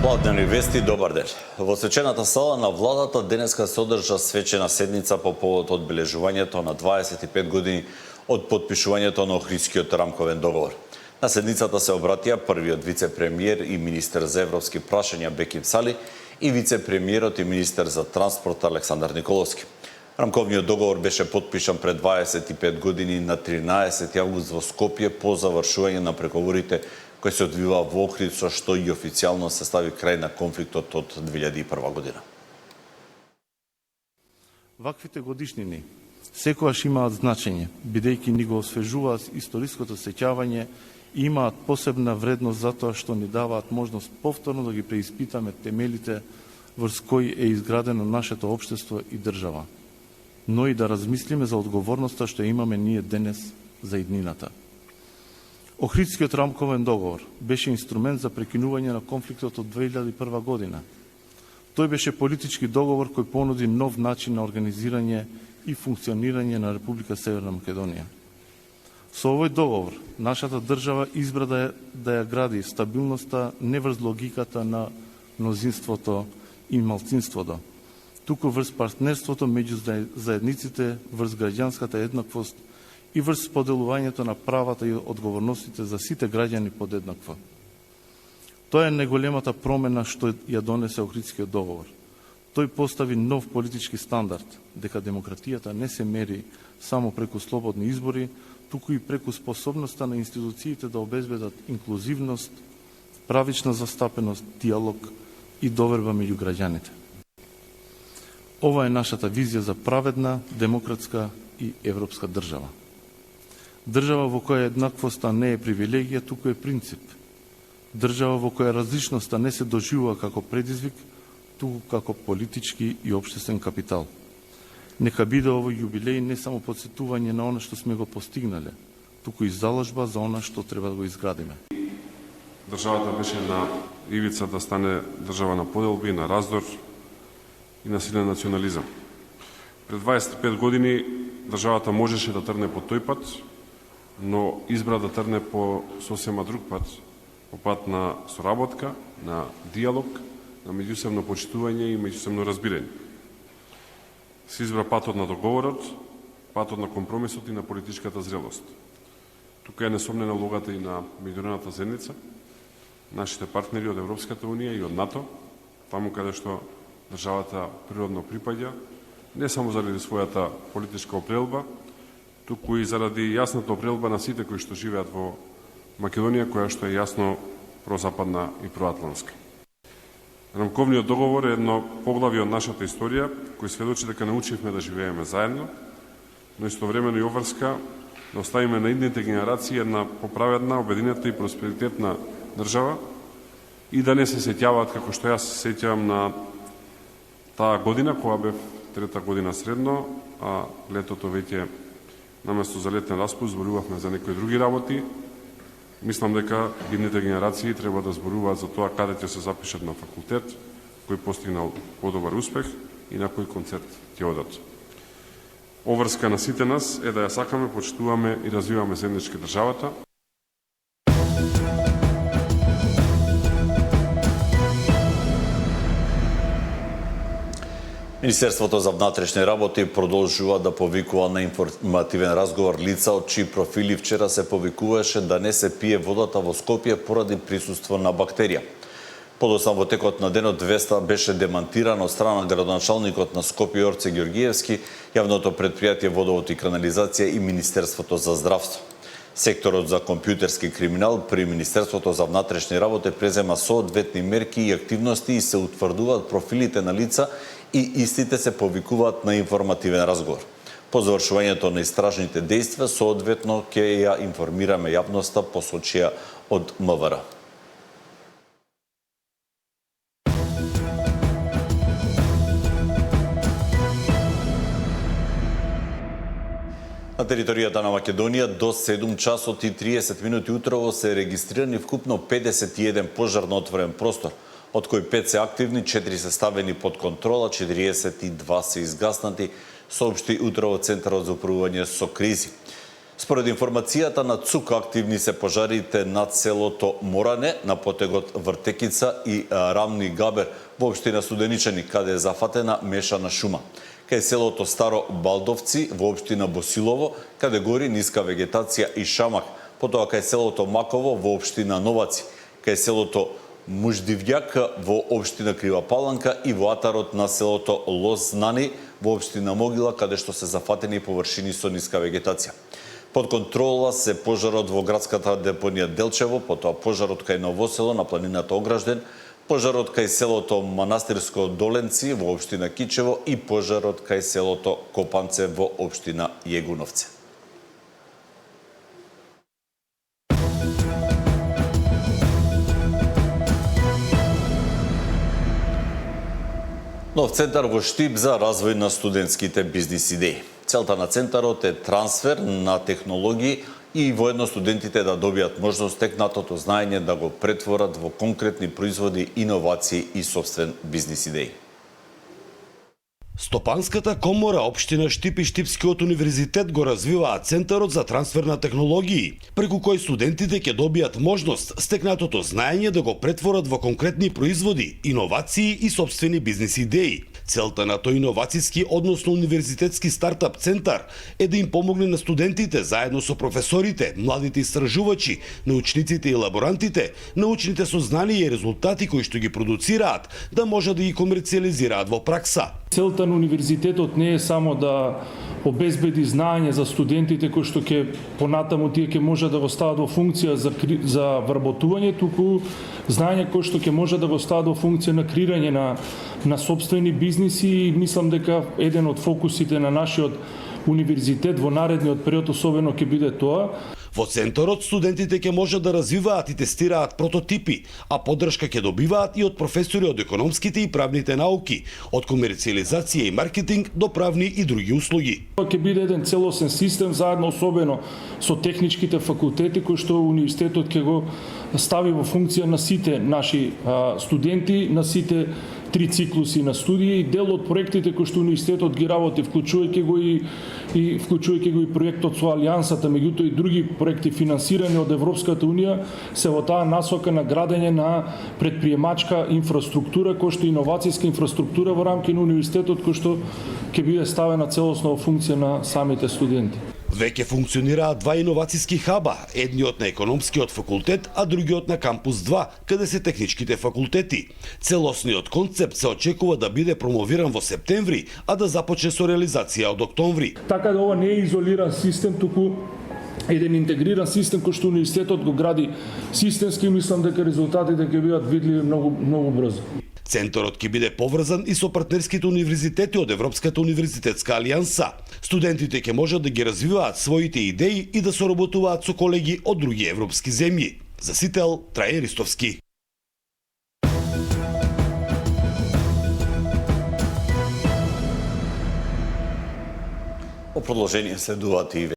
Обладнени вести, добар ден. Во свечената сала на владата денеска се одржа свечена седница по повод одбележувањето на 25 години од потпишувањето на Охридскиот рамковен договор. На седницата се обратија првиот вице-премиер и министер за европски прашања Беким Сали и вице-премиерот и министер за транспорт Александар Николовски. Рамковниот договор беше потпишан пред 25 години на 13 август во Скопје по завршување на преговорите кој се одвива во Охрид, со што и официјално се стави крај на конфликтот од 2001 година. Ваквите годишнини секогаш имаат значење, бидејќи ни го освежуваат историското сеќавање и имаат посебна вредност затоа што ни даваат можност повторно да ги преиспитаме темелите врз кои е изградено нашето општество и држава, но и да размислиме за одговорноста што имаме ние денес за иднината. Охридскиот рамковен договор беше инструмент за прекинување на конфликтот од 2001 година. Тој беше политички договор кој понуди нов начин на организирање и функционирање на Република Северна Македонија. Со овој договор, нашата држава избра да ја гради стабилноста не врз логиката на мнозинството и малцинството, туку врз партнерството меѓу заедниците, врз граѓанската еднаквост и врз поделувањето на правата и одговорностите за сите граѓани подеднакво. Тоа е најголемата промена што ја донесе Охридскиот договор. Тој постави нов политички стандард, дека демократијата не се мери само преку слободни избори, туку и преку способноста на институциите да обезбедат инклузивност, правична застапеност, диалог и доверба меѓу граѓаните. Ова е нашата визија за праведна, демократска и европска држава. Држава во која еднаквоста не е привилегија, туку е принцип. Држава во која различноста не се доживува како предизвик, туку како политички и општествен капитал. Нека биде овој јубилеј не само потсетување на она што сме го постигнале, туку и заложба за она што треба да го изградиме. Државата беше на ивица да стане држава на поделби, на раздор и на силен национализам. Пред 25 години државата можеше да трне по тој пат, но избра да трне по сосема друг пат, по пат на соработка, на диалог, на меѓусебно почитување и меѓусебно разбирање. Се избра патот на договорот, патот на компромисот и на политичката зрелост. Тука е несомнена улогата и на меѓународната заедница, нашите партнери од Европската унија и од НАТО, таму каде што државата природно припаѓа, не само заради својата политичка опрелба, туку и заради јасната опрелба на сите кои што живеат во Македонија, која што е јасно прозападна и проатлантска. Рамковниот договор е едно поглавје од нашата историја, кој сведочи дека научивме да живееме заедно, но истовремено и обврска да оставиме на идните генерации една поправедна, обединета и просперитетна држава и да не се сеќаваат, како што јас се сеќавам на таа година, која бев трета година средно, а летото веќе наместо за летен распуст зборувавме за некои други работи. Мислам дека идните генерации треба да зборуваат за тоа каде ќе се запишат на факултет, кој постигнал подобар успех и на кој концерт ќе одат. Обврска на сите нас е да ја сакаме, почитуваме и развиваме заеднички државата. Министерството за внатрешни работи продолжува да повикува на информативен разговор лица од чии профили вчера се повикуваше да не се пие водата во Скопје поради присуство на бактерија. Подоцна во текот на денот 200 беше демантирано од страна на градоначалникот на Скопје Јорце Ѓоргиевски, јавното претпријатие Водовод и канализација и Министерството за здравство. Секторот за компјутерски криминал при Министерството за внатрешни работи презема соодветни мерки и активности и се утврдуваат профилите на лица и истите се повикуваат на информативен разговор. По завршувањето на истражните дејства, соодветно ќе ја информираме јавноста, посочија од МВР. На територијата на Македонија до 7 часот и 30 минути утрово се регистрирани вкупно 51 пожар на отворен простор, од кои 5 се активни, 4 се ставени под контрола, 42 се изгаснати, соопшти утрово Центарот за управување со кризи. Според информацијата на ЦУК, активни се пожарите над селото Моране, на потегот Вртекица и Рамни Габер во општина Студеничани, каде е зафатена мешана шума. Кај селото Старо Балдовци во општина Босилово, каде гори ниска вегетација и шамак, потоа кај селото Маково во општина Новаци, кај селото Муждивјак во општина Крива Паланка и во атарот на селото Лознани во општина Могила, каде што се зафатени површини со ниска вегетација. Под контрола се пожарот во градската депонија Делчево, потоа пожарот кај Ново село на планината Огражден, пожарот кај селото Манастирско Доленци во општина Кичево и пожарот кај селото Копанце во општина Јегуновце. Нов центар во Штип за развој на студентските бизнис идеи. Целта на центарот е трансфер на технологии и воедно студентите да добијат можност стекнатото знаење да го претворат во конкретни производи, иновации и собствен бизнис идеи. Стопанската комора, општина Штип и Штипскиот универзитет го развиваат Центарот за трансфер на технологии, преку кој студентите ќе добијат можност стекнатото знаење да го претворат во конкретни производи, иновации и собствени бизнис идеи. Целта на тој иновацијски, односно универзитетски стартап центар е да им помогне на студентите заедно со професорите, младите истражувачи, научниците и лаборантите, научните сознанија и резултати кои што ги продуцираат, да можат да ги комерцијализираат во пракса. Целта на универзитетот не е само да обезбеди знаење за студентите кои што ќе понатаму тие ќе можат да го стават во функција за вработување, туку знаење кои што ќе можат да го стават во функција на креирање на собствени бизниси и мислам дека еден од фокусите на нашиот универзитет во наредниот период особено ќе биде тоа. Во центарот студентите ќе можат да развиваат и тестираат прототипи, а поддршка ќе добиваат и од професори од економските и правните науки, од комерцијализација и маркетинг до правни и други услуги. Тоа ќе биде еден целосен систем заедно особено со техничките факултети кои што универзитетот ќе го стави во функција на сите наши студенти, на сите 3 циклуси на студија и дел од проектите кои што универзитетот ги работи, вклучувајќи го и проектот со Алијансата, меѓутоа и други проекти финансирани од Европската унија, се во таа насока на градење на предприемачка инфраструктура, кој што иновацијска инфраструктура во рамки на универзитетот, кој што ќе биде ставена целосно во функција на самите студенти. Веќе функционираат два иновацијски хаба, едниот на економскиот факултет, а другиот на кампус 2, каде се техничките факултети. Целосниот концепт се очекува да биде промовиран во септември, а да започне со реализација од октомври. Така да ова не е изолиран систем, туку еден интегриран систем кој што универзитетот го гради системски, мислам дека резултатите ќе бидат видливи многу брзо. Центарот ќе биде поврзан и со партнерските универзитети од Европската универзитетска алијанса. Студентите ќе можат да ги развиваат своите идеи и да соработуваат со колеги од други европски земји. За Сител, Трајан Ристовски. Во продолжение следуваат и